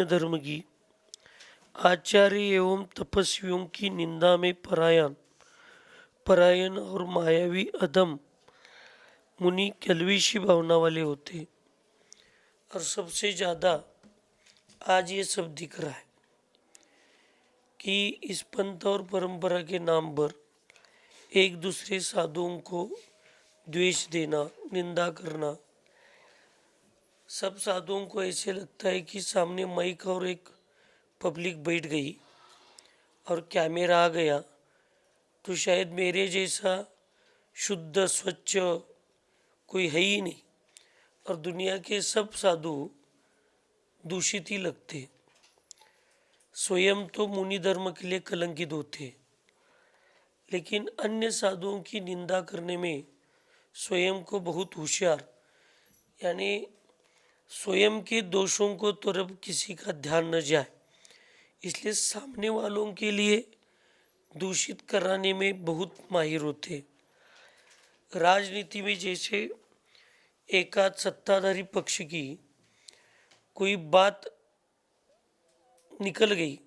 धर्म की आचार्य एवं तपस्वियों की निंदा में परायण परायण और मायावी अधम मुनि कलविशी भावना वाले होते। और सबसे ज़्यादा आज ये सब दिख रहा है कि इस पंथ और परंपरा के नाम पर एक दूसरे साधुओं को द्वेष देना, निंदा करना। सब साधुओं को ऐसे लगता है कि सामने माइक और एक पब्लिक बैठ गई और कैमरा आ गया तो शायद मेरे जैसा शुद्ध स्वच्छ कोई है ही नहीं, और दुनिया के सब साधु दूषित ही लगते। स्वयं तो मुनि धर्म के लिए कलंकित होते, लेकिन अन्य साधुओं की निंदा करने में स्वयं को बहुत होशियार, यानी स्वयं के दोषों को तरफ किसी का ध्यान न जाए, इसलिए सामने वालों के लिए दूषित कराने में बहुत माहिर होते। राजनीति में जैसे एकाध सत्ताधारी पक्ष की कोई बात निकल गई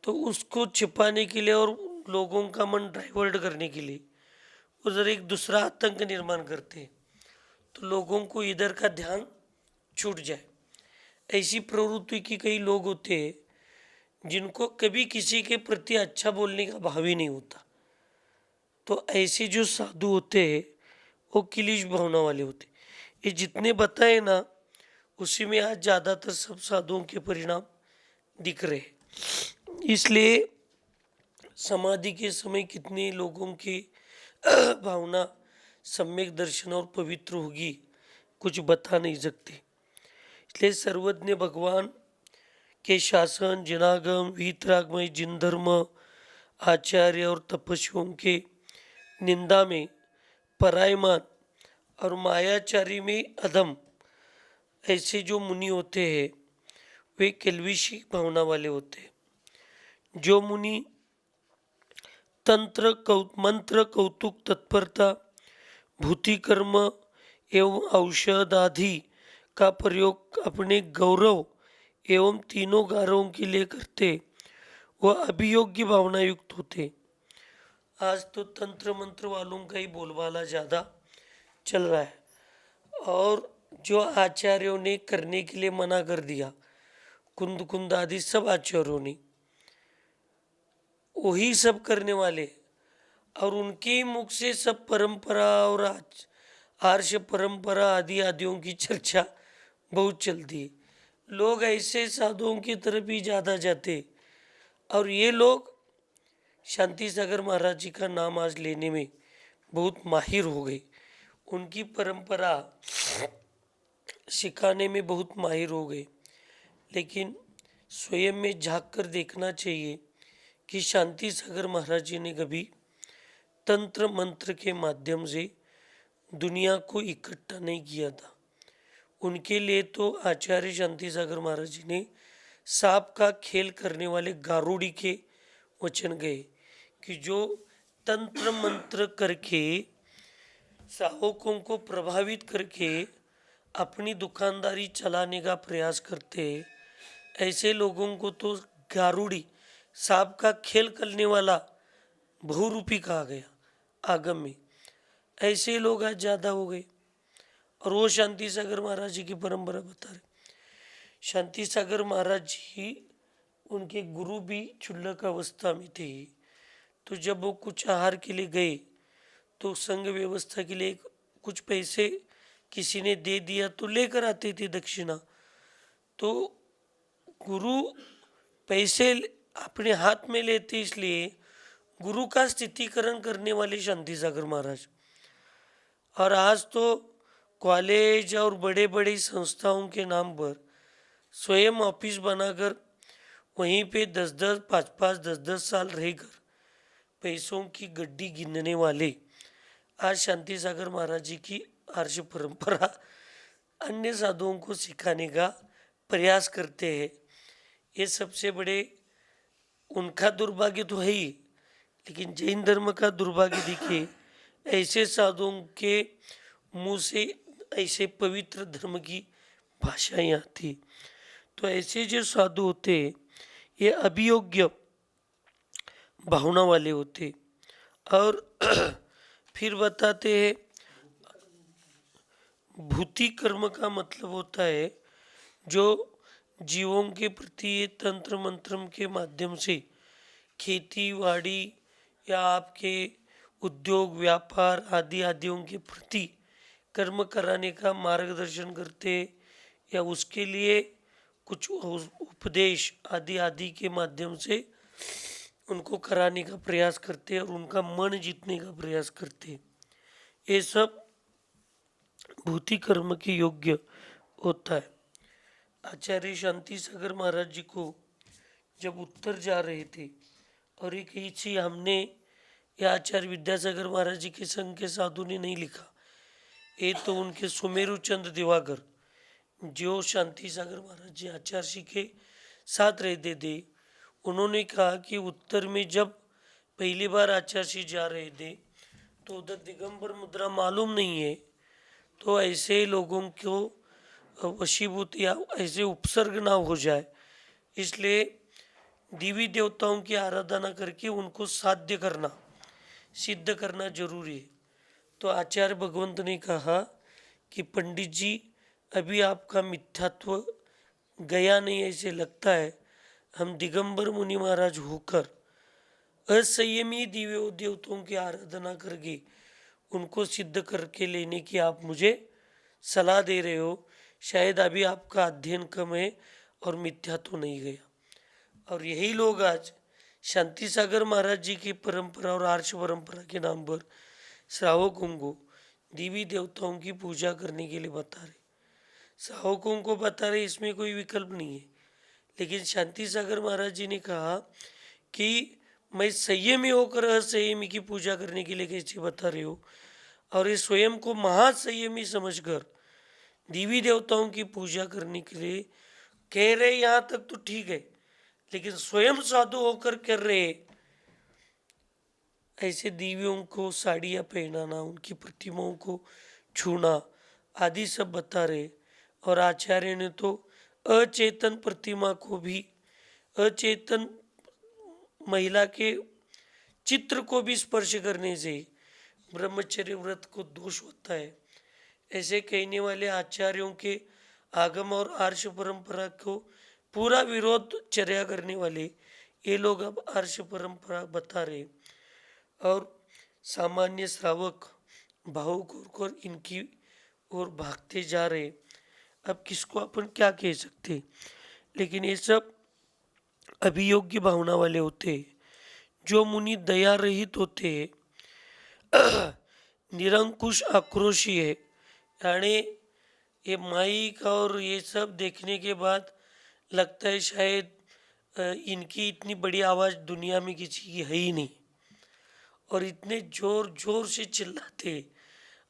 तो उसको छिपाने के लिए और लोगों का मन डाइवर्ट करने के लिए उधर एक दूसरा आतंक निर्माण करते तो लोगों को इधर का ध्यान छूट जाए। ऐसी प्रवृत्ति की कई लोग होते हैं जिनको कभी किसी के प्रति अच्छा बोलने का भाव ही नहीं होता। तो ऐसे जो साधु होते हैं वो किलिश भावना वाले होते। ये जितने बताए ना उसी में आज ज़्यादातर सब साधुओं के परिणाम दिख रहे। इसलिए समाधि के समय कितने लोगों की भावना सम्यक दर्शन और पवित्र होगी कुछ बता नहीं सकते। इसलिए सर्वज्ञ भगवान के शासन, जनागम, वीतरागमय जिन धर्म, आचार्य और तपस्वियों के निंदा में परायमान और मायाचारी में अधम, ऐसे जो मुनि होते हैं वे केल्विशी भावना वाले होते हैं। जो मुनि मंत्र कौतुक तत्परता भूति कर्म एवं औषध आदि का प्रयोग अपने गौरव एवं तीनों गारों के लिए करते वह अभियोग्य भावना युक्त होते। आज तो तंत्र मंत्र वालों का ही बोलबाला ज़्यादा चल रहा है, और जो आचार्यों ने करने के लिए मना कर दिया, कुंद आदि सब आचार्यों ने, वही सब करने वाले, और उनके मुख से सब परंपरा और आर्ष परंपरा आदि आदियों की चर्चा बहुत चलती है। लोग ऐसे साधुओं की तरफ ही ज़्यादा जाते, और ये लोग शांति सागर महाराज जी का नाम आज लेने में बहुत माहिर हो गए, उनकी परंपरा सिखाने में बहुत माहिर हो गए। लेकिन स्वयं में झांक कर देखना चाहिए कि शांति सागर महाराज जी ने कभी तंत्र मंत्र के माध्यम से दुनिया को इकट्ठा नहीं किया था। उनके लिए तो आचार्य शांति सागर महाराज जी ने सांप का खेल करने वाले गारुड़ी के वचन गए कि जो तंत्र मंत्र करके सावकों को प्रभावित करके अपनी दुकानदारी चलाने का प्रयास करते, ऐसे लोगों को तो गारुड़ी सांप का खेल करने वाला बहुरूपी कहा गया आगम में। ऐसे लोग आज ज़्यादा हो गए, और वो शांति सागर महाराज जी की परंपरा बता रहे। शांति सागर महाराज जी उनके गुरु भी क्षुल्लक अवस्था में थे, तो जब वो कुछ आहार के लिए गए तो संघ व्यवस्था के लिए कुछ पैसे किसी ने दे दिया तो लेकर आते थे दक्षिणा। तो गुरु पैसे अपने हाथ में लेते, इसलिए गुरु का स्थितिकरण करने वाले शांति सागर महाराज। और आज तो कॉलेज और बड़े बड़े संस्थाओं के नाम पर स्वयं ऑफिस बनाकर वहीं पे 10-10, 5-5, 10-10 साल रहकर पैसों की गड्डी गिनने वाले आज शांति सागर महाराज जी की आर्ष परंपरा अन्य साधुओं को सिखाने का प्रयास करते हैं। ये सबसे बड़े उनका दुर्भाग्य तो है ही, लेकिन जैन धर्म का दुर्भाग्य दिखे ऐसे साधुओं के मुंह से ऐसे पवित्र धर्म की भाषाएं आती। तो ऐसे जो साधु होते हैं ये अभियोग्य भावना वाले होते। और फिर बताते हैं भूति कर्म का मतलब होता है जो जीवों के प्रति ये तंत्र मंत्र के माध्यम से खेती बाड़ी या आपके उद्योग व्यापार आदि आदियों के प्रति कर्म कराने का मार्गदर्शन करते, या उसके लिए कुछ उपदेश आदि आदि के माध्यम से उनको कराने का प्रयास करते और उनका मन जीतने का प्रयास करते। ये सब भूति कर्म के योग्य होता है। आचार्य शांति सागर महाराज जी को जब उत्तर जा रहे थे और एक इसी हमने या आचार्य विद्यासागर महाराज जी के संघ के साधु ने नहीं लिखा, ये तो उनके सुमेरु चंद दिवाकर जो शांति सागर महाराज जी आचार्य जी के साथ रहते थे, उन्होंने कहा कि उत्तर में जब पहली बार आचार्य जी जा रहे थे तो उधर दिगंबर मुद्रा मालूम नहीं है, तो ऐसे लोगों को वशीभूत या ऐसे उपसर्ग ना हो जाए, इसलिए देवी देवताओं की आराधना करके उनको साध्य करना सिद्ध करना जरूरी है। तो आचार्य भगवंत ने कहा कि पंडित जी अभी आपका मिथ्यात्व गया नहीं ऐसे लगता है, हम दिगंबर मुनि महाराज होकर असंयमी दिव्य देवताओं की आराधना करके उनको सिद्ध करके लेने की आप मुझे सलाह दे रहे हो, शायद अभी आपका अध्ययन कम है और मिथ्यात्व नहीं गया। और यही लोग आज शांति सागर महाराज जी की परंपरा और आर्ष परंपरा के नाम पर श्रावकों को देवी देवताओं की पूजा करने के लिए बता रहे, श्रावकों को बता रहे, इसमें कोई विकल्प नहीं है। लेकिन शांति सागर महाराज जी ने कहा कि मैं संयमी होकर असंयमी की पूजा करने के लिए कैसे बता रहे हो, और ये स्वयं को महासंयमी समझकर देवी देवताओं की पूजा करने के लिए कह रहे, यहाँ तक तो ठीक है, लेकिन स्वयं साधु होकर कर रहे ऐसे देवियों को साड़ियाँ पहनाना, उनकी प्रतिमाओं को छूना आदि सब बता रहे। और आचार्य ने तो अचेतन प्रतिमा को भी, अचेतन महिला के चित्र को भी स्पर्श करने से ब्रह्मचर्य व्रत को दोष होता है, ऐसे कहने वाले आचार्यों के आगम और आर्ष परंपरा को पूरा विरोध चर्या करने वाले ये लोग अब आर्ष परंपरा बता रहे और सामान्य श्रावक भावुक होकर इनकी ओर भागते जा रहे। अब किसको अपन क्या कह सकते, लेकिन ये सब अभियोग्य भावना वाले होते हैं। जो मुनि दया रहित होते हैं, निरंकुश आक्रोशी है, यानी ये माइक और ये सब देखने के बाद लगता है शायद इनकी इतनी बड़ी आवाज़ दुनिया में किसी की है ही नहीं, और इतने जोर जोर से चिल्लाते,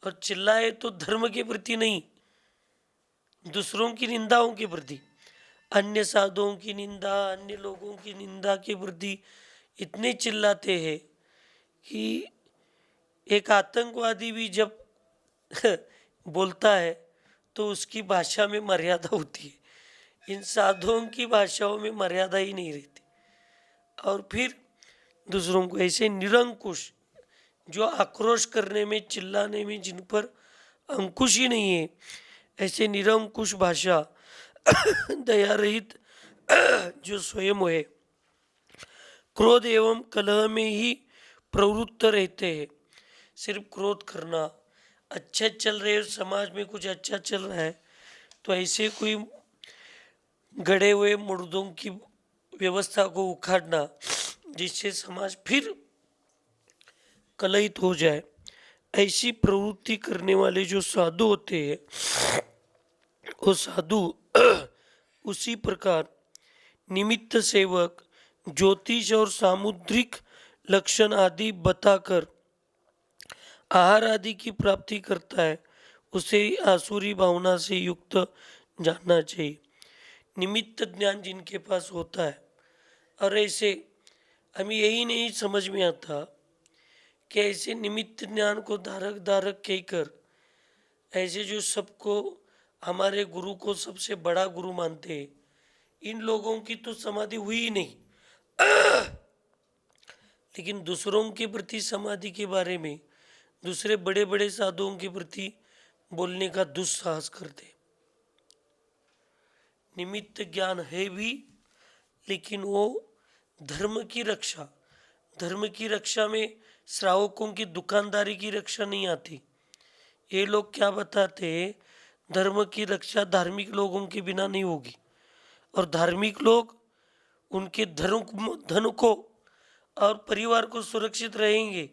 और चिल्लाए तो धर्म के प्रति नहीं, दूसरों की निंदाओं के प्रति, अन्य साधुओं की निंदा, अन्य लोगों की निंदा के प्रति इतने चिल्लाते हैं कि एक आतंकवादी भी जब बोलता है तो उसकी भाषा में मर्यादा होती है, इन साधुओं की भाषाओं में मर्यादा ही नहीं रहती। और फिर दूसरों को ऐसे निरंकुश, जो आक्रोश करने में चिल्लाने में जिन पर अंकुश ही नहीं है, ऐसे निरंकुश भाषा दया रहित जो स्वयं है, क्रोध एवं कलह में ही प्रवृत्त रहते हैं। सिर्फ क्रोध करना, अच्छा चल रहे समाज में कुछ अच्छा चल रहा है तो ऐसे कोई गड़े हुए मुर्दों की व्यवस्था को उखाड़ना जिससे समाज फिर कलहित हो जाए, ऐसी प्रवृत्ति करने वाले जो साधु होते हैं वो साधु उसी प्रकार निमित्त सेवक, ज्योतिष और सामुद्रिक लक्षण आदि बताकर आहार आदि की प्राप्ति करता है, उसे आसुरी भावना से युक्त जानना चाहिए। निमित्त ज्ञान जिनके पास होता है, और ऐसे हमें यही नहीं समझ में आता कि ऐसे निमित्त ज्ञान को धारक धारक कहकर ऐसे जो सबको हमारे गुरु को सबसे बड़ा गुरु मानते हैं, इन लोगों की तो समाधि हुई ही नहीं, लेकिन दूसरों के प्रति समाधि के बारे में दूसरे बड़े बड़े साधुओं के प्रति बोलने का दुस्साहस करते। निमित्त ज्ञान है भी, लेकिन वो धर्म की रक्षा, धर्म की रक्षा में श्रावकों की दुकानदारी की रक्षा नहीं आती। ये लोग क्या बताते, धर्म की रक्षा धार्मिक लोगों के बिना नहीं होगी, और धार्मिक लोग उनके धन को और परिवार को सुरक्षित रहेंगे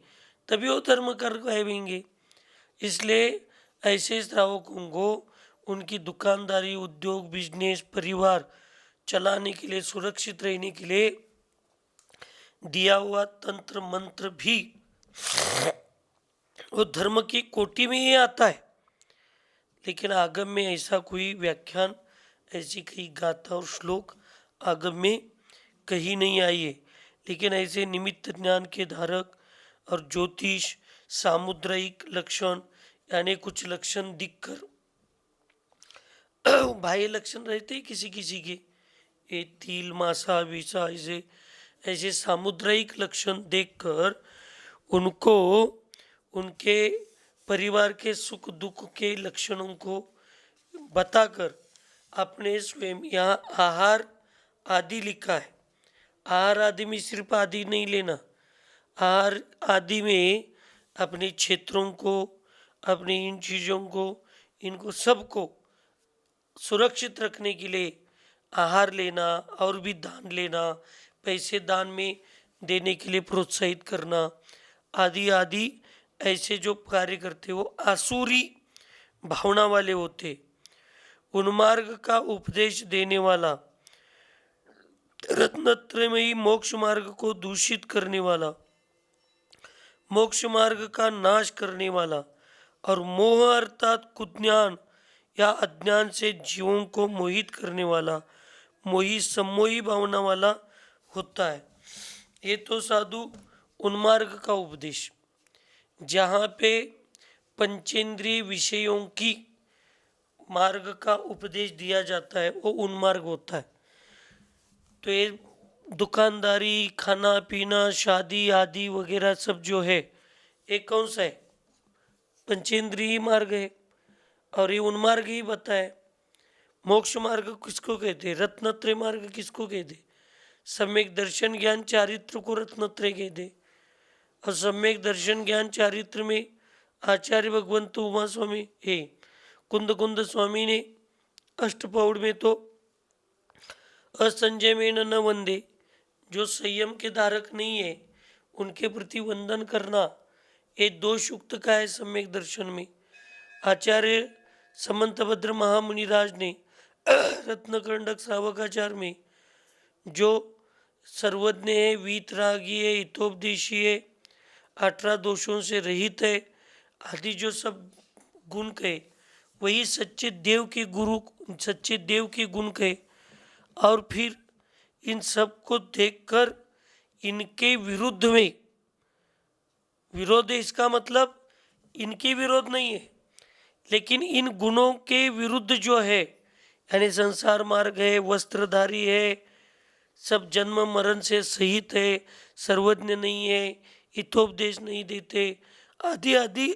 तभी वो धर्म कर पाएंगे। इसलिए ऐसे श्रावकों को उनकी दुकानदारी, उद्योग, बिजनेस, परिवार चलाने के लिए, सुरक्षित रहने के लिए दिया हुआ तंत्र मंत्र भी वो धर्म की कोटि में ही आता है। लेकिन आगम में ऐसा कोई व्याख्यान, ऐसी कोई गाथा और श्लोक आगम में कहीं नहीं आई है। लेकिन ऐसे निमित्त ज्ञान के धारक और ज्योतिष, सामुद्रिक लक्षण यानी कुछ लक्षण दिखकर बाह्य लक्षण रहते हैं किसी किसी के, ये तिल, मासा, विषा, ऐसे ऐसे सामुद्रिक लक्षण देखकर उनको उनके परिवार के सुख दुख के लक्षणों को बताकर अपने स्वयं, यहाँ आहार आदि लिखा है, आहार आदि में सिर्फ आदि नहीं लेना, आहार आदि में अपने क्षेत्रों को, अपनी इन चीज़ों को, इनको सबको सुरक्षित रखने के लिए आहार लेना और भी दान लेना, पैसे दान में देने के लिए प्रोत्साहित करना आदि आदि ऐसे जो कार्य करते वो आसुरी भावना वाले होते। उन्मार्ग का उपदेश देने वाला, रत्नत्रयमयी मोक्ष मार्ग को दूषित करने वाला, मोक्ष मार्ग का नाश करने वाला और मोह अर्थात कुज्ञान या अज्ञान से जीवों को मोहित करने वाला, मोही सम्मोही भावना वाला होता है। ये तो साधु उन्मार्ग का उपदेश, जहाँ पे पंचेंद्रिय विषयों की मार्ग का उपदेश दिया जाता है वो उन्मार्ग होता है। तो ये दुकानदारी, खाना पीना, शादी आदि वगैरह सब जो है, ये कौन सा है? पंचेंद्रिय मार्ग है, और ये उन्मार्ग ही बताए। मोक्ष मार्ग किसको कहते? रत्नत्रय मार्ग किसको कहते? सम्यक दर्शन ज्ञान चारित्र को रत्नत्रय कहते। और सम्यक दर्शन ज्ञान चारित्र में आचार्य भगवंत उमा स्वामी है, कुंद कुंद स्वामी ने अष्टपौड़ में तो असंजय में न वंदे, जो संयम के धारक नहीं है उनके प्रति वंदन करना, ये दोष युक्त का है सम्यक दर्शन में। आचार्य समंतभद्र महामुनिराज ने रत्नकंडक श्रावकाचार में जो सर्वज्ञ है, वीतरागी है, हितोपदेशी है, 18 दोषों से रहित है आदि जो सब गुण कहे, वही सच्चे देव के गुरु, सच्चे देव के गुण कहे। और फिर इन सब को देखकर इनके विरुद्ध में, विरोध है इसका मतलब इनके विरोध नहीं है, लेकिन इन गुणों के विरुद्ध जो है, यानी संसार मार्ग है, वस्त्रधारी है, सब जन्म मरण से सहित है, सर्वज्ञ नहीं है, हितोपदेश नहीं देते आदि आदि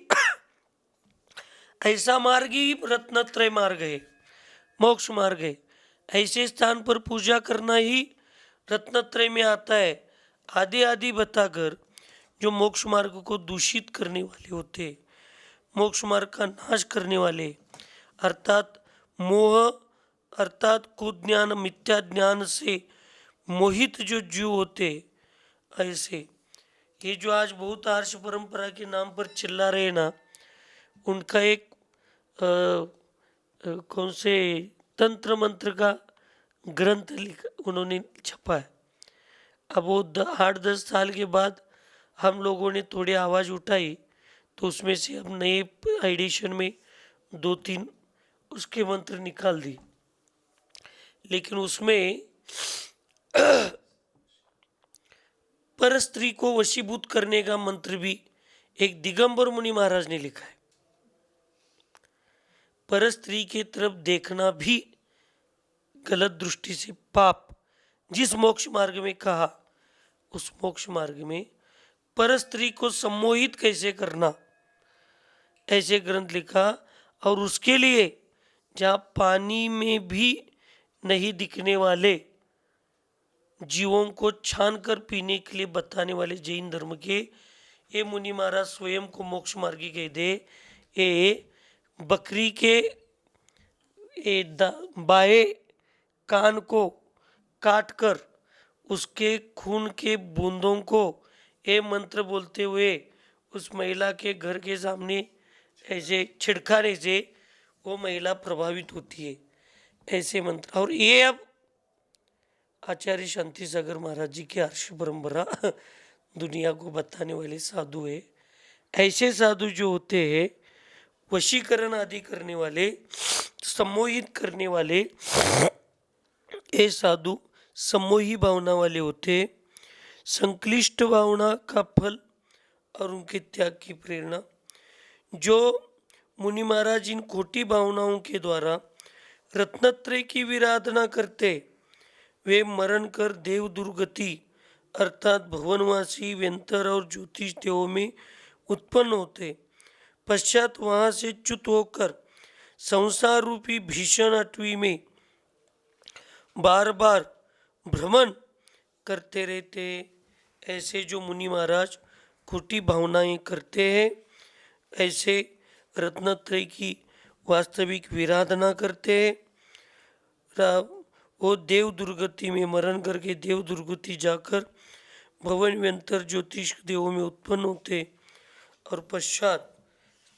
ऐसा मार्ग ही रत्नत्रय मार्ग है, मोक्ष मार्ग है। ऐसे स्थान पर पूजा करना ही रत्नत्रय में आता है। आदि आदि बताकर जो मोक्ष मार्ग को दूषित करने वाले होते, मोक्ष मार्ग का नाश करने वाले, अर्थात मोह अर्थात कुज्ञान, मिथ्या ज्ञान से मोहित जो जीव होते, ऐसे ये जो आज बहुत आर्ष परंपरा के नाम पर चिल्ला रहे ना, उनका एक कौन से तंत्र मंत्र का ग्रंथ लिखा उन्होंने छपा है। अब वो 8-10 साल के बाद हम लोगों ने थोड़ी आवाज़ उठाई तो उसमें से अब नए एडिशन में 2-3 उसके मंत्र निकाल दी। लेकिन उसमें पर स्त्री को वशीभूत करने का मंत्र भी एक दिगंबर मुनि महाराज ने लिखा है। पर स्त्री की तरफ देखना भी गलत दृष्टि से पाप, जिस मोक्ष मार्ग में कहा, उस मोक्ष मार्ग में पर स्त्री को सम्मोहित कैसे करना, ऐसे ग्रंथ लिखा। और उसके लिए जहाँ पानी में भी नहीं दिखने वाले जीवों को छान कर पीने के लिए बताने वाले जैन धर्म के ये मुनि महाराज स्वयं को मोक्ष मार्गी कह दे। ये बकरी के बाएं कान को काट कर उसके खून के बूंदों को ये मंत्र बोलते हुए उस महिला के घर के सामने ऐसे छिड़काने से वो महिला प्रभावित होती है, ऐसे मंत्र। और ये अब आचार्य शांति सागर महाराज जी की आर्ष परंपरा दुनिया को बताने वाले साधु है। ऐसे साधु जो होते हैं वशीकरण आदि करने वाले, सम्मोहित करने वाले, ये साधु सम्मोही भावना वाले होते हैं। संक्लिष्ट भावना का फल और उनके त्याग की प्रेरणा। जो मुनि महाराज इन खोटी भावनाओं के द्वारा रत्नत्रय की विराधना करते, वे मरण कर देव दुर्गति अर्थात भवनवासी व्यंतर और ज्योतिष देवों में उत्पन्न होते। पश्चात वहाँ से च्युत होकर संसार रूपी भीषण अटवी में बार बार भ्रमण करते रहते। ऐसे जो मुनि महाराज खोटी भावनाएं करते हैं, ऐसे रत्नत्रय की वास्तविक विराधना करते हैं, वो देव दुर्गति में मरण करके देव दुर्गति जाकर भवन व्यंतर ज्योतिष देवों में उत्पन्न होते और पश्चात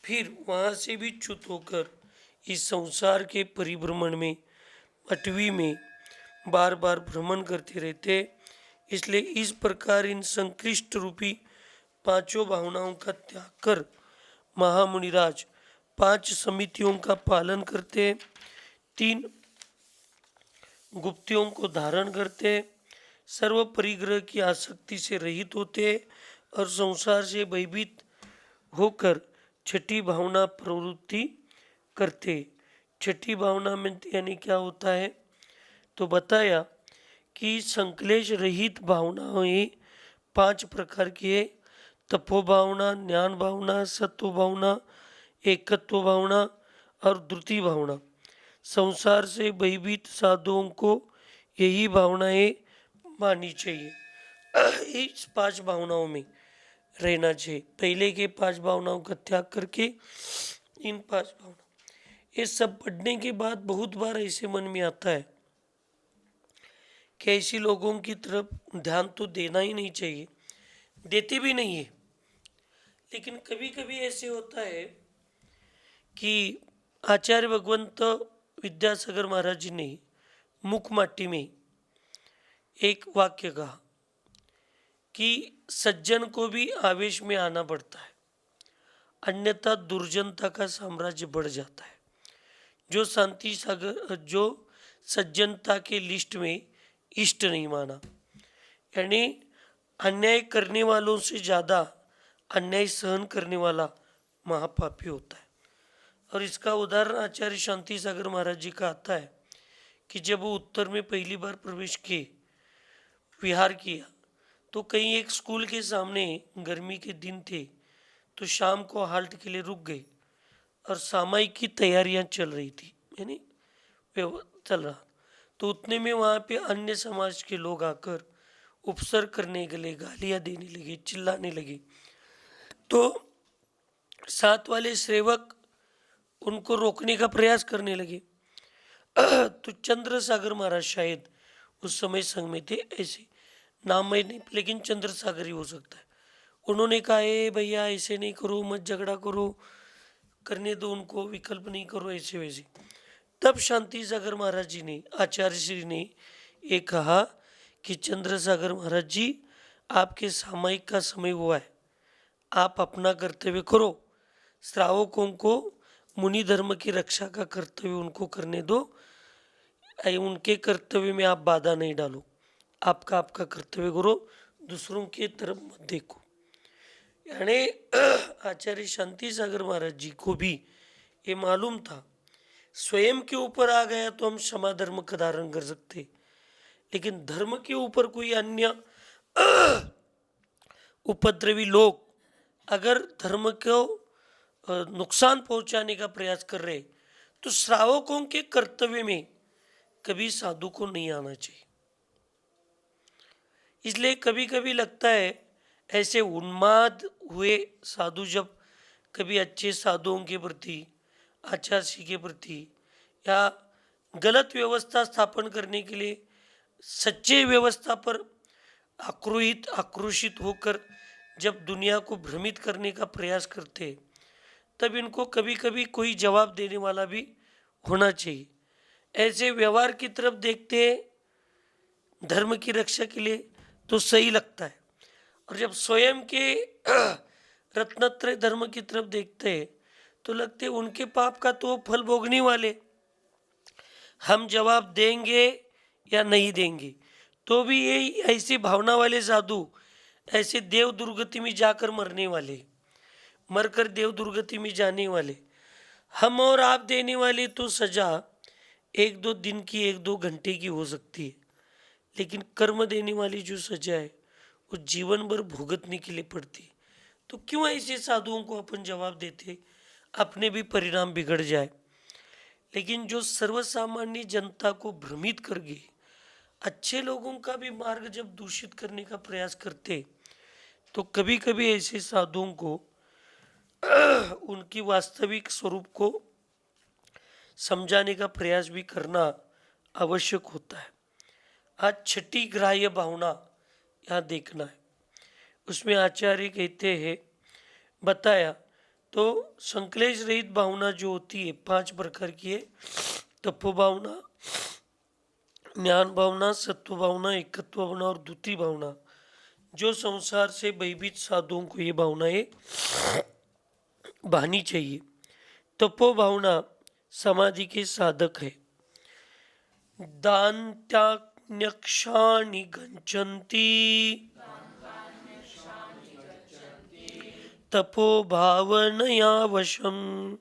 फिर वहाँ से भी च्युत होकर इस संसार के परिभ्रमण में अटवी में बार बार भ्रमण करते रहते। इसलिए इस प्रकार इन संक्लिष्ट रूपी पांचों भावनाओं का त्याग कर महामुनिराज 5 समितियों का पालन करते, 3 गुप्तियों को धारण करते, सर्व परिग्रह की आसक्ति से रहित होते और संसार से भयभीत होकर छठी भावना प्रवृत्ति करते। छठी भावना में यानी क्या होता है, तो बताया कि संक्लेश रहित भावनाएं 5 प्रकार की है। तपो भावना, ज्ञान भावना, सत्व भावना, एकत्व भावना और द्रुति भावना। संसार से भयभीत साधुओं को यही भावनाएं माननी चाहिए। इस 5 भावनाओं में रहना चाहिए। पहले के 5 भावनाओं का त्याग करके इन 5 भावना, ये सब पढ़ने के बाद बहुत बार ऐसे मन में आता है कि ऐसे लोगों की तरफ ध्यान तो देना ही नहीं चाहिए, देते भी नहीं है। लेकिन कभी कभी ऐसे होता है कि आचार्य भगवंत विद्यासागर महाराज जी ने मुख माटी में एक वाक्य कहा कि सज्जन को भी आवेश में आना पड़ता है, अन्यथा दुर्जनता का साम्राज्य बढ़ जाता है। जो शांति सागर, जो सज्जनता के लिस्ट में इष्ट नहीं माना, यानी अन्याय करने वालों से ज़्यादा अन्याय सहन करने वाला महापापी होता है। और इसका उदाहरण आचार्य शांति सागर महाराज जी का आता है कि जब वो उत्तर में पहली बार प्रवेश किए, विहार किया, तो कहीं एक स्कूल के सामने गर्मी के दिन थे, तो शाम को हाल्ट के लिए रुक गए और सामायिक की तैयारियां चल रही थी, यानी चल रहा। तो उतने में वहाँ पे अन्य समाज के लोग आकर उपसर्ग करने के लिए गालियाँ देने लगे, चिल्लाने लगे। तो साथ वाले सेवक उनको रोकने का प्रयास करने लगे। तो चंद्र सागर महाराज शायद उस समय संग में थे, ऐसे नाम में नहीं लेकिन चंद्र सागर ही हो सकता है। उन्होंने कहा ए भैया ऐसे नहीं करो, मत झगड़ा करो, करने दो उनको, विकल्प नहीं करो ऐसे वैसे। तब शांति सागर महाराज जी ने, आचार्य श्री ने ये कहा कि चंद्र सागर महाराज जी, आपके सामायिक का समय हुआ है, आप अपना कर्तव्य करो, श्रावकों को मुनि धर्म की रक्षा का कर्तव्य उनको करने दो, उनके कर्तव्य में आप बाधा नहीं डालो, आपका आपका कर्तव्य करो, दूसरों की तरफ मत देखो। यानी आचार्य शांति सागर महाराज जी को भी ये मालूम था स्वयं के ऊपर आ गया तो हम क्षमा धर्म का धारण कर सकते, लेकिन धर्म के ऊपर कोई अन्य उपद्रवी लोग अगर धर्म को नुकसान पहुंचाने का प्रयास कर रहे, तो श्रावकों के कर्तव्य में कभी साधु को नहीं आना चाहिए। इसलिए कभी कभी लगता है ऐसे उन्माद हुए साधु जब कभी अच्छे साधुओं के प्रति, आचार्य के प्रति या गलत व्यवस्था स्थापन करने के लिए सच्चे व्यवस्था पर आक्रोशित होकर जब दुनिया को भ्रमित करने का प्रयास करते, तब इनको कभी कभी कोई जवाब देने वाला भी होना चाहिए। ऐसे व्यवहार की तरफ देखते हैं धर्म की रक्षा के लिए तो सही लगता है, और जब स्वयं के रत्नत्रय धर्म की तरफ देखते हैं तो लगते उनके पाप का तो फल भोगने वाले, हम जवाब देंगे या नहीं देंगे। तो भी ये ऐसी भावना वाले साधु ऐसे देव दुर्गति में जाकर मरने वाले, मरकर देव दुर्गति में जाने वाले, हम और आप देने वाले तो सजा 1-2 दिन की, 1-2 घंटे की हो सकती है, लेकिन कर्म देने वाली जो सजा है वो जीवन भर भुगतने के लिए पड़ती है। तो क्यों ऐसे साधुओं को अपन जवाब देते, अपने भी परिणाम बिगड़ जाए। लेकिन जो सर्वसामान्य जनता को भ्रमित कर गए, अच्छे लोगों का भी मार्ग जब दूषित करने का प्रयास करते, तो कभी कभी ऐसे साधुओं को उनकी वास्तविक स्वरूप को समझाने का प्रयास भी करना आवश्यक होता है। आज छठी ग्राह्य भावना यहाँ देखना है। उसमें आचार्य कहते हैं, बताया तो संक्लेश रहित भावना जो होती है 5 प्रकार की है, तपो भावना, ज्ञान भावना, सत्व भावना, एकत्व भावना और द्वितीय भावना। जो संसार से भयभीत साधुओं को ये भावनाएं भानी चाहिए। तपो भावना समाधि के साधक है। दान्त्यान्यक्षाणि गच्छन्ति तपो भावनया वशम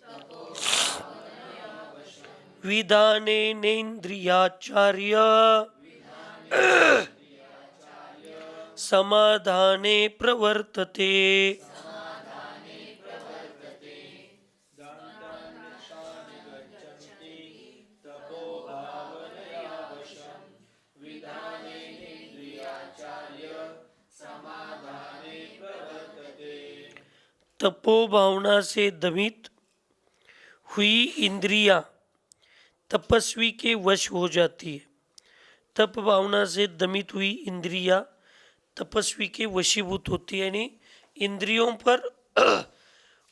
विधानेनेन्द्रियाचार्य समाधाने प्रवर्तते। तपो भावना से दमित हुई इंद्रियां तपस्वी के वश हो जाती है। तप भावना से दमित हुई इंद्रियां तपस्वी के वशीभूत होती है, यानी इंद्रियों पर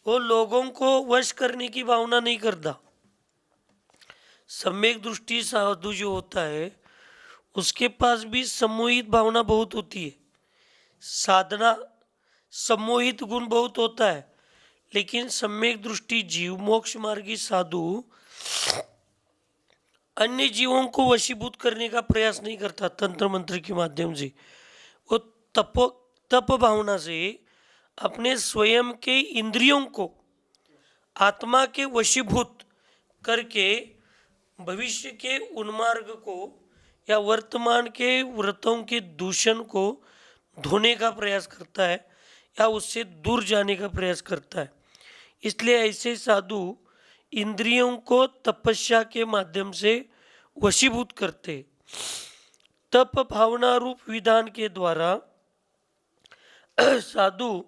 वो लोगों को वश करने की भावना नहीं करता। सम्यक दृष्टि साधु जो होता है उसके पास भी सम्मोहित भावना बहुत होती है, साधना सम्मोहित गुण बहुत होता है, लेकिन सम्यक दृष्टि जीव मोक्ष मार्गी साधु अन्य जीवों को वशीभूत करने का प्रयास नहीं करता। तंत्र मंत्र के माध्यम से वो तप भावना से अपने स्वयं के इंद्रियों को आत्मा के वशीभूत करके भविष्य के उन्मार्ग को या वर्तमान के व्रतों के दूषण को धोने का प्रयास करता है या उससे दूर जाने का प्रयास करता है। इसलिए ऐसे साधु इंद्रियों को तपस्या के माध्यम से वशीभूत करते। तप भावना रूप विधान के द्वारा साधु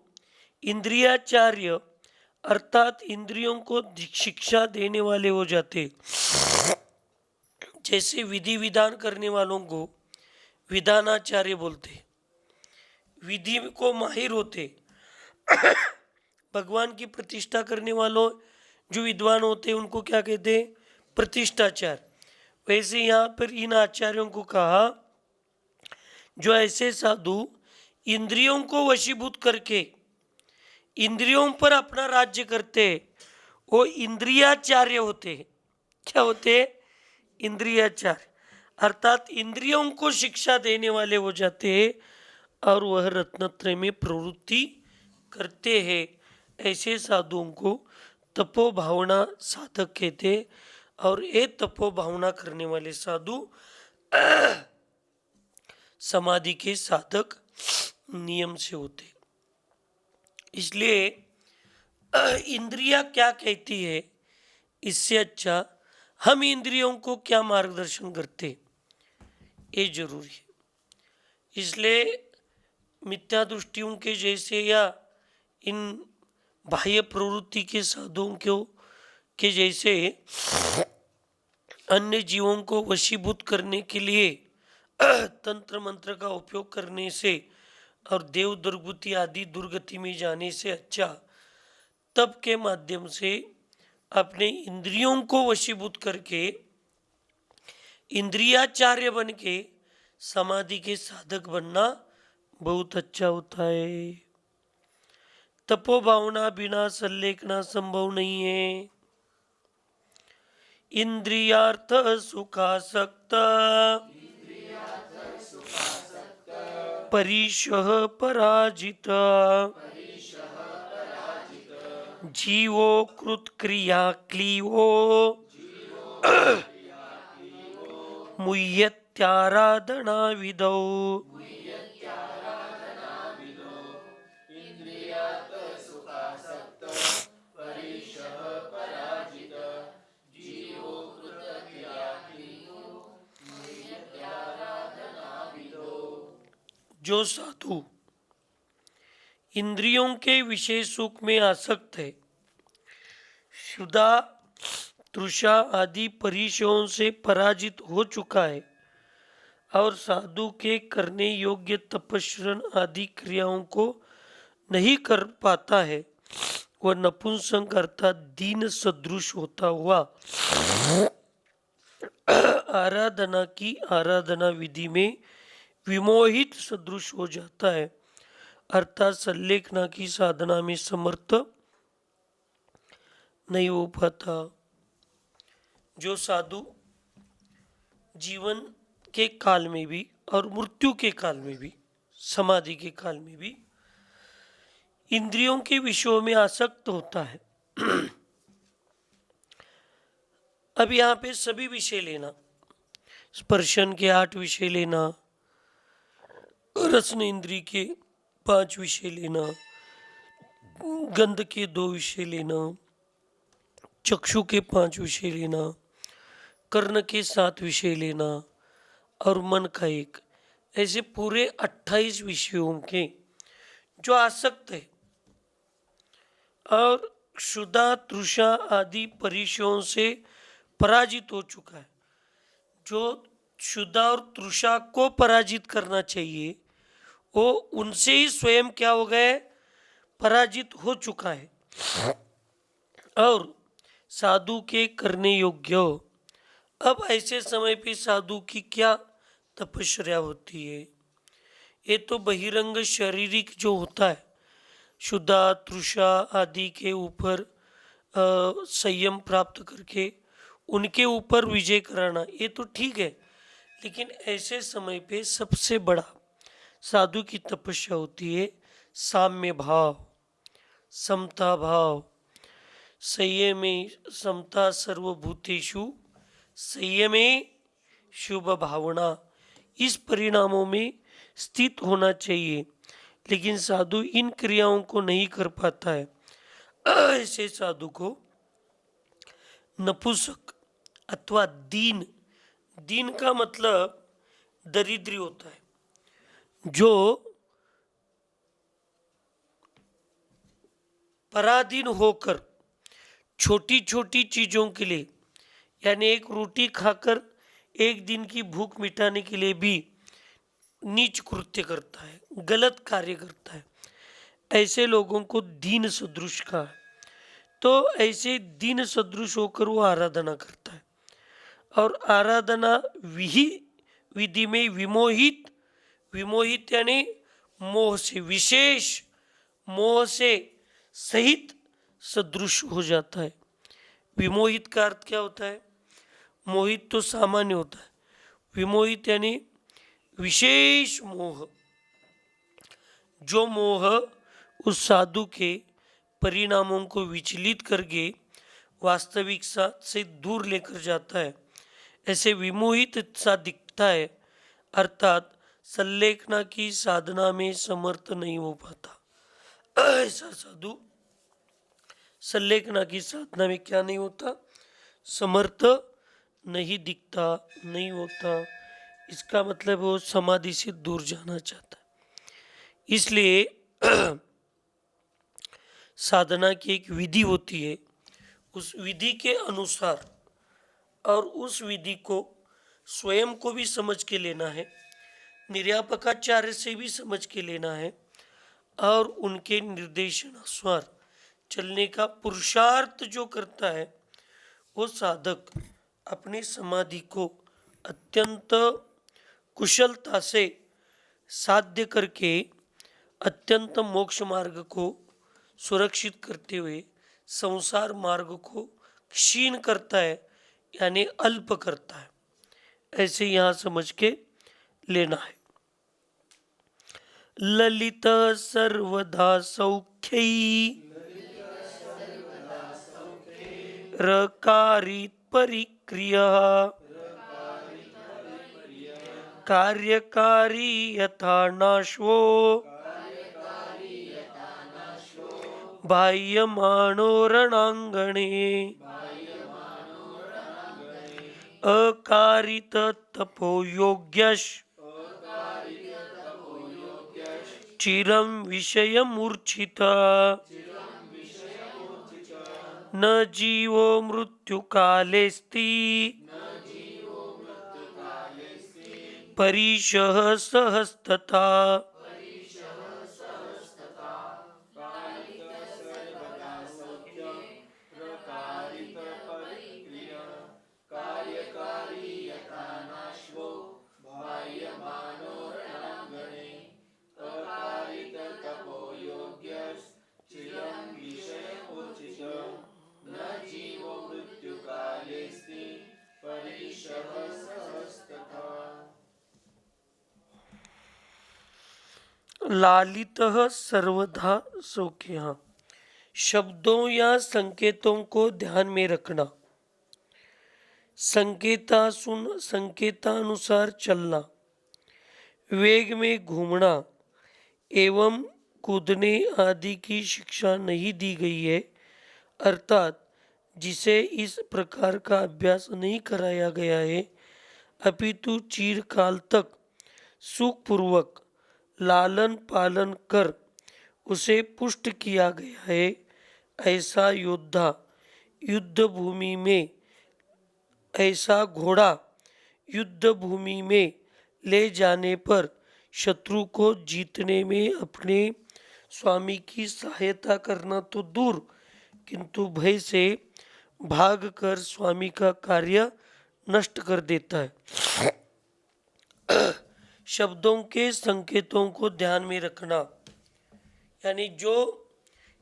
इंद्रियाचार्य अर्थात इंद्रियों को शिक्षा देने वाले हो जाते। जैसे विधि विधान करने वालों को विधानाचार्य बोलते, विधि को माहिर होते। भगवान की प्रतिष्ठा करने वालों जो विद्वान होते उनको क्या कहते हैं, प्रतिष्ठाचार्य। वैसे यहाँ पर इन आचार्यों को कहा जो ऐसे साधु इंद्रियों को वशीभूत करके इंद्रियों पर अपना राज्य करते, वो इंद्रियाचार्य होते। क्या होते, इंद्रियाचार्य, अर्थात इंद्रियों को शिक्षा देने वाले हो जाते हैं और वह रत्नत्रय में प्रवृत्ति करते हैं। ऐसे साधुओं को तपो भावना साधक कहते और ये तपो भावना करने वाले साधु समाधि के साधक नियम से होते। इसलिए इंद्रिया क्या कहती है, इससे अच्छा हम इंद्रियों को क्या मार्गदर्शन करते, ये जरूरी है। इसलिए मिथ्या दृष्टियों के जैसे या इन बाह्य प्रवृत्ति के साधुओं के जैसे अन्य जीवों को वशीभूत करने के लिए तंत्र मंत्र का उपयोग करने से और देव दुर्गति आदि दुर्गति में जाने से अच्छा तप के माध्यम से अपने इंद्रियों को वशीभूत करके इंद्रियाचार्य बन के समाधि के साधक बनना बहुत अच्छा होता है। तपोभावना बिना संलेखना संभव नहीं है। इंद्रियार्थ सुखासक्त परीशः पराजित जीवो कृतक्रिया क्लीवो मुह्यत्याराधना विदौ। जो साधु इंद्रियों के विषय सुख में आसक्त है, क्षुधा तृषा आदि परिचयों से पराजित हो चुका है और साधु के करने योग्य तपस्रण आदि क्रियाओं को नहीं कर पाता है, वह नपुंसक अर्थात दीन सदृश होता हुआ आराधना की आराधना विधि में विमोहित सदृश हो जाता है, अर्थात संलेखना की साधना में समर्थ नहीं हो पाता। जो साधु जीवन के काल में भी और मृत्यु के काल में भी समाधि के काल में भी इंद्रियों के विषयों में आसक्त होता है। अब यहाँ पे सभी विषय लेना, स्पर्शन के 8 विषय लेना, रसन इंद्री के 5 विषय लेना, गंध के 2 विषय लेना, चक्षु के 5 विषय लेना, कर्ण के 7 विषय लेना और मन का 1, ऐसे पूरे 28 विषयों के जो आसक्त है और क्षुधा तृषा आदि परिचयों से पराजित हो चुका है। जो क्षुधा और तृषा को पराजित करना चाहिए वो उनसे ही स्वयं क्या हो गए, पराजित हो चुका है और साधु के करने योग्य हो। अब ऐसे समय पे साधु की क्या तपस्या होती है, ये तो बहिरंग शारीरिक जो होता है क्षुधा तृषा आदि के ऊपर संयम प्राप्त करके उनके ऊपर विजय कराना, ये तो ठीक है। लेकिन ऐसे समय पे सबसे बड़ा साधु की तपस्या होती है साम्य भाव, समता भाव, संयमे समता सर्वभूतेषु संयमे शुभ भावना, इस परिणामों में स्थित होना चाहिए। लेकिन साधु इन क्रियाओं को नहीं कर पाता है। ऐसे साधु को नपुंसक अथवा दीन, दीन का मतलब दरिद्री होता है, जो पराधीन होकर छोटी छोटी चीज़ों के लिए, यानी एक रोटी खाकर एक दिन की भूख मिटाने के लिए भी नीच कृत्य करता है, गलत कार्य करता है, ऐसे लोगों को दीन सदृश कहा है। तो ऐसे दीन सदृश होकर वो आराधना करता है और आराधना विधि में विमोहित, विमोहित यानी मोह से, विशेष मोह से सहित सदृश हो जाता है। विमोहित का अर्थ क्या होता है, मोहित तो सामान्य होता है, विमोहित यानी विशेष मोह। जो मोह उस साधु के परिणामों को विचलित करके वास्तविक से दूर लेकर जाता है, ऐसे विमोहित सा दिखता है, अर्थात संलेखना की साधना में समर्थ नहीं हो पाता। ऐसा साधु संलेखना की साधना में क्या नहीं होता, समर्थ नहीं दिखता, नहीं होता। इसका मतलब वो समाधि से दूर जाना चाहता है। इसलिए साधना की एक विधि होती है, उस विधि के अनुसार और उस विधि को स्वयं को भी समझ के लेना है, निर्यापकाचार्य से भी समझ के लेना है, और उनके निर्देशानुसार चलने का पुरुषार्थ जो करता है, वो साधक अपनी समाधि को अत्यंत कुशलता से साध्य करके अत्यंत मोक्ष मार्ग को सुरक्षित करते हुए संसार मार्ग को क्षीण करता है, यानी अल्प करता है। ऐसे यहाँ समझ के लेना है। ललित सर्वदा सौख्यै रकारित परिक्रिया कार्यकारी यथा नाश्वो बाह्यमानो रणांगणे अकारित तपो योग्यश चिरं विषयमूर्छिता न जीवो मृत्युकालेस्ति परीशः सहस्तथा। लालितः सर्वदा सौख्य, शब्दों या संकेतों को ध्यान में रखना, संकेतानुसार चलना, वेग में घूमना एवं कूदने आदि की शिक्षा नहीं दी गई है, अर्थात जिसे इस प्रकार का अभ्यास नहीं कराया गया है, अपितु चिरकाल तक सुखपूर्वक लालन पालन कर उसे पुष्ट किया गया है, ऐसा योद्धा युद्ध भूमि में, ऐसा घोड़ा युद्ध भूमि में ले जाने पर शत्रु को जीतने में अपने स्वामी की सहायता करना तो दूर, किंतु भय से भागकर स्वामी का कार्य नष्ट कर देता है। शब्दों के संकेतों को ध्यान में रखना, यानी जो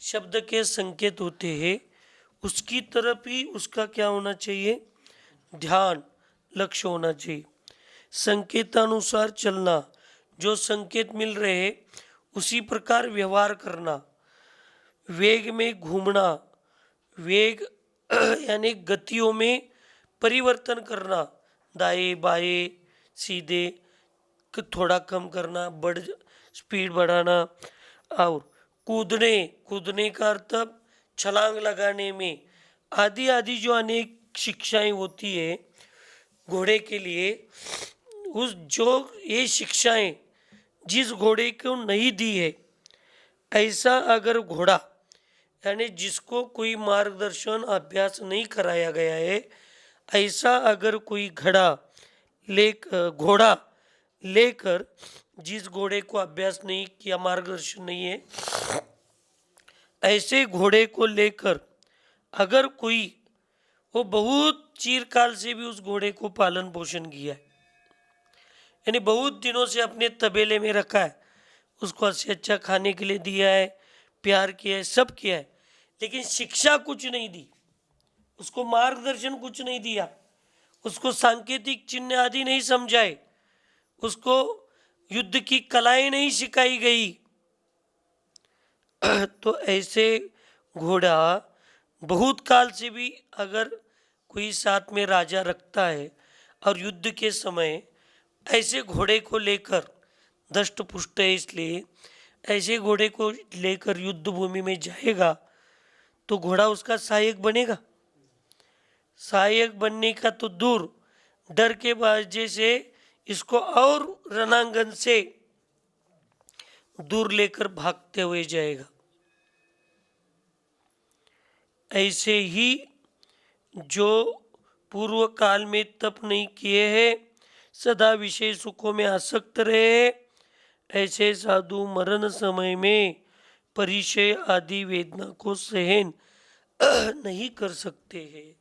शब्द के संकेत होते हैं उसकी तरफ ही उसका क्या होना चाहिए, ध्यान, लक्ष्य होना चाहिए। संकेतानुसार चलना, जो संकेत मिल रहे हैं उसी प्रकार व्यवहार करना। वेग में घूमना, वेग यानी गतियों में परिवर्तन करना, दाएं बाएं सीधे थोड़ा कम करना, स्पीड बढ़ाना। और कूदने का अर्थ छलांग लगाने में आदि आदि जो अनेक शिक्षाएं होती है घोड़े के लिए, उस जो ये शिक्षाएं जिस घोड़े को नहीं दी है, ऐसा अगर घोड़ा यानी जिसको कोई मार्गदर्शन अभ्यास नहीं कराया गया है, ऐसा अगर कोई घोड़ा लेकर, जिस घोड़े को अभ्यास नहीं किया, मार्गदर्शन नहीं है, ऐसे घोड़े को लेकर अगर कोई, वो बहुत चिरकाल से भी उस घोड़े को पालन पोषण किया है, यानी बहुत दिनों से अपने तबेले में रखा है, उसको अच्छे अच्छा खाने के लिए दिया है, प्यार किया है, सब किया है, लेकिन शिक्षा कुछ नहीं दी, उसको मार्गदर्शन कुछ नहीं दिया, उसको सांकेतिक चिन्ह आदि नहीं समझाए, उसको युद्ध की कलाएं नहीं सिखाई गई, तो ऐसे घोड़ा बहुत काल से भी अगर कोई साथ में राजा रखता है और युद्ध के समय ऐसे घोड़े को लेकर, दष्ट पुष्ट है इसलिए, ऐसे घोड़े को लेकर युद्ध भूमि में जाएगा तो घोड़ा उसका सहायक बनेगा। सहायक बनने का तो दूर, डर के वजह से इसको और रणांगन से दूर लेकर भागते हुए जाएगा। ऐसे ही जो पूर्व काल में तप नहीं किए हैं, सदा विषय सुखों में आसक्त रहे, ऐसे साधु मरण समय में परिचय आदि वेदना को सहन नहीं कर सकते हैं।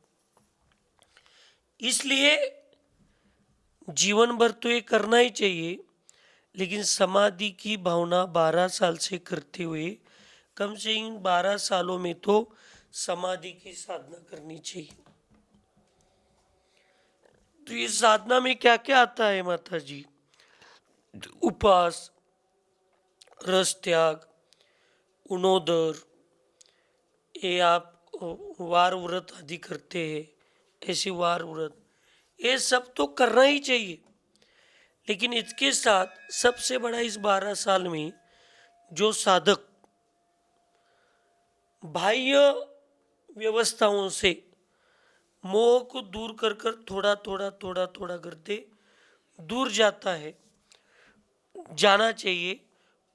इसलिए जीवन भर तो ये करना ही चाहिए, लेकिन समाधि की भावना 12 साल से करते हुए कम से इन 12 सालों में तो समाधि की साधना करनी चाहिए। तो ये साधना में क्या क्या आता है माता जी? उपवास, रस त्याग, उनोदर, ये आप वार व्रत आदि करते हैं, ऐसी वार व्रत, ये सब तो करना ही चाहिए। लेकिन इसके साथ सबसे बड़ा इस 12 साल में जो साधक बाह्य व्यवस्थाओं से मोह को दूर कर कर थोड़ा थोड़ा थोड़ा थोड़ा करते दूर जाता है, जाना चाहिए,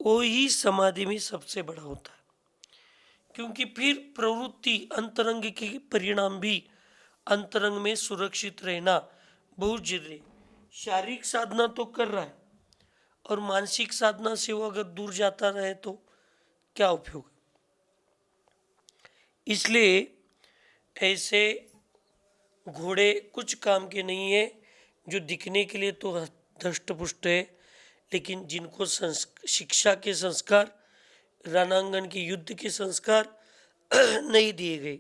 वो ही समाधि में सबसे बड़ा होता है। क्योंकि फिर प्रवृत्ति अंतरंग के परिणाम भी अंतरंग में सुरक्षित रहना बहुत जरूरी। शारीरिक साधना तो कर रहा है और मानसिक साधना से वो अगर दूर जाता रहे तो क्या उपयोग है? इसलिए ऐसे घोड़े कुछ काम के नहीं है, जो दिखने के लिए तो धष्ट पुष्ट है, लेकिन जिनको शिक्षा के संस्कार, रणांगन के युद्ध के संस्कार नहीं दिए गए।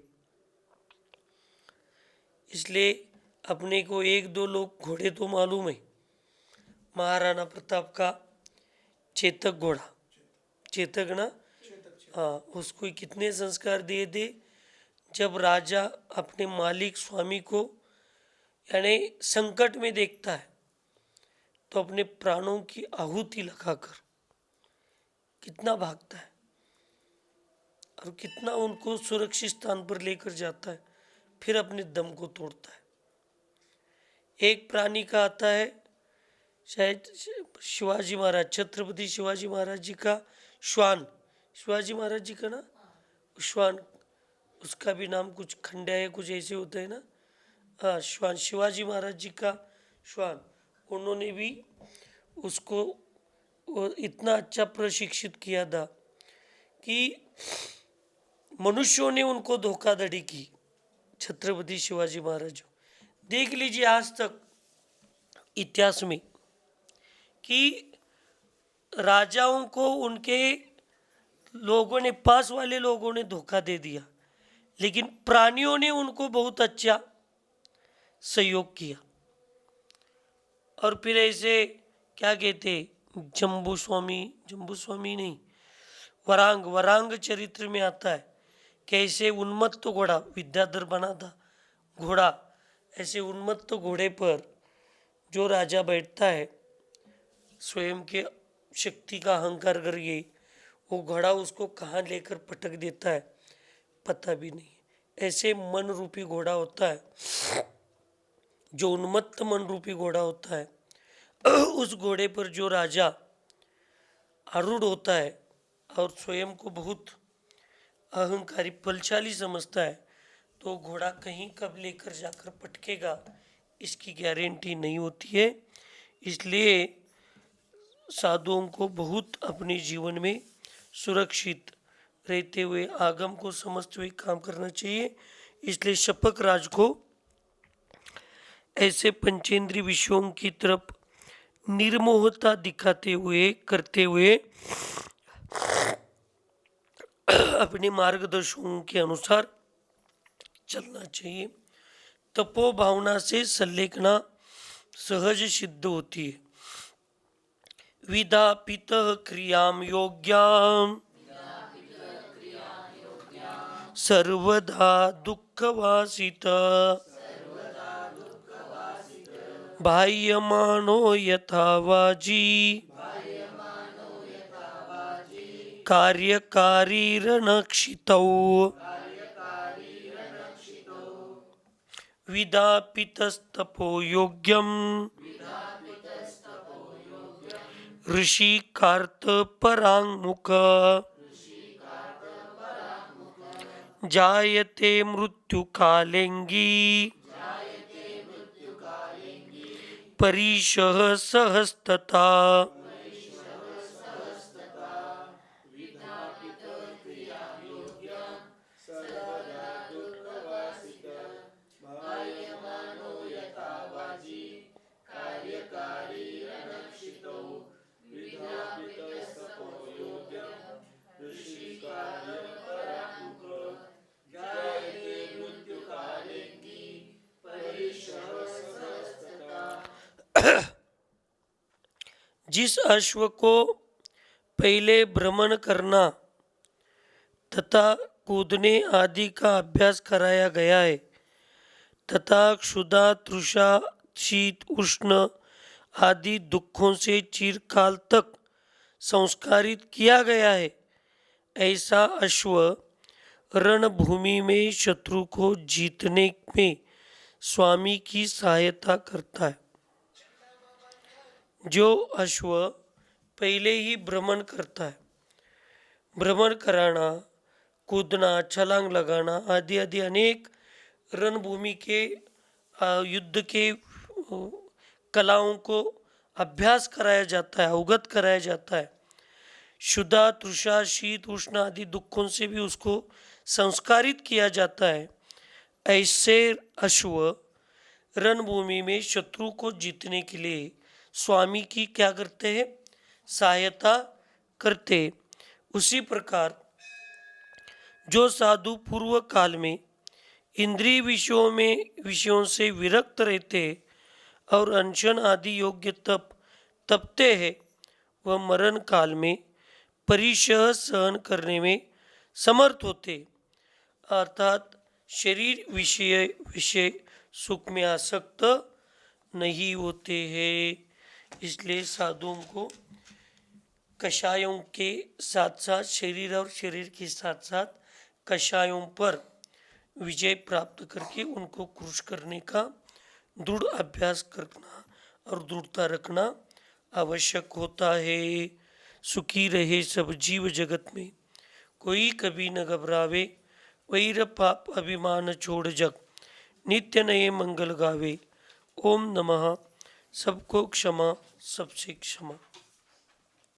इसलिए अपने को एक दो लोग घोड़े तो मालूम है। महाराणा प्रताप का चेतक घोड़ा, चेतक ना, हाँ, उसको कितने संस्कार दिए थे। जब राजा अपने मालिक स्वामी को यानी संकट में देखता है तो अपने प्राणों की आहुति लगाकर कितना भागता है और कितना उनको सुरक्षित स्थान पर लेकर जाता है, फिर अपने दम को तोड़ता है। एक प्राणी का आता है, शायद शिवाजी महाराज, छत्रपति शिवाजी महाराज जी का श्वान, शिवाजी महाराज जी का ना श्वान, उसका भी नाम कुछ खंड्या है, कुछ ऐसे होता है ना, हाँ श्वान, शिवाजी महाराज जी का श्वान। उन्होंने भी उसको इतना अच्छा प्रशिक्षित किया था कि मनुष्यों ने उनको धोखाधड़ी की। छत्रपति शिवाजी महाराज, देख लीजिए आज तक इतिहास में कि राजाओं को उनके लोगों ने, पास वाले लोगों ने धोखा दे दिया, लेकिन प्राणियों ने उनको बहुत अच्छा सहयोग किया। और फिर ऐसे क्या कहते, जम्बू स्वामी नहीं, वरांग चरित्र में आता है कैसे उन्मत्त घोड़ा, विद्याधर बना था घोड़ा, ऐसे उन्मत्त घोड़े पर जो राजा बैठता है, स्वयं के शक्ति का अहंकार करके, वो घोड़ा उसको कहाँ लेकर पटक देता है पता भी नहीं। ऐसे मन रूपी घोड़ा होता है, जो उन्मत्त मन रूपी घोड़ा होता है, उस घोड़े पर जो राजा आरूढ़ होता है और स्वयं को बहुत अहंकारी बलशाली समझता है, तो घोड़ा कहीं कब लेकर जाकर पटकेगा इसकी गारंटी नहीं होती है। इसलिए साधुओं को बहुत अपने जीवन में सुरक्षित रहते हुए, आगम को समझते हुए काम करना चाहिए। इसलिए शपक राज को ऐसे पंचेंद्रीय विषयों की तरफ निर्मोहता दिखाते हुए, करते हुए अपने मार्गदर्शकों के अनुसार चलना चाहिए। तपो भावना से संलेखना सहज सिद्ध होती है। विधापित क्रियाम योग्याम सर्वदा दुःखवासित बाह्यमानो यथा वाजी कार्यकारी रणक्षितौ विदापितस्तपो योग्यम ऋषिकार्त पराङ्मुख जायते मृत्युकालेङ्गी परीशः सहस्तता। जिस अश्व को पहले भ्रमण करना तथा कूदने आदि का अभ्यास कराया गया है तथा क्षुधा तृषा शीत उष्ण आदि दुखों से चिरकाल तक संस्कारित किया गया है, ऐसा अश्व रणभूमि में शत्रु को जीतने में स्वामी की सहायता करता है। जो अश्व पहले ही भ्रमण करता है, भ्रमण कराना, कूदना, छलांग लगाना आदि आदि अनेक रणभूमि के युद्ध के कलाओं को अभ्यास कराया जाता है, अवगत कराया जाता है। क्षुधा तृषा शीत उष्ण आदि दुखों से भी उसको संस्कारित किया जाता है। ऐसे अश्व रणभूमि में शत्रु को जीतने के लिए स्वामी की क्या करते हैं, सहायता करते। उसी प्रकार जो साधु पूर्व काल में इंद्रिय विषयों से विरक्त रहते और अनशन आदि योग्य तपते हैं, वह मरण काल में परिशह सहन करने में समर्थ होते, अर्थात शरीर विषय सुख में आसक्त नहीं होते हैं। इसलिए साधुओं को कषायों के साथ साथ शरीर और शरीर के साथ साथ कषायों पर विजय प्राप्त करके उनको क्रूश करने का दृढ़ अभ्यास करना और दृढ़ता रखना आवश्यक होता है। सुखी रहे सब जीव जगत में, कोई कभी न घबरावे, वैर पाप अभिमान छोड़ जग, नित्य नए मंगल गावे। ओम नमः। सबको क्षमा, सबसे क्षमा।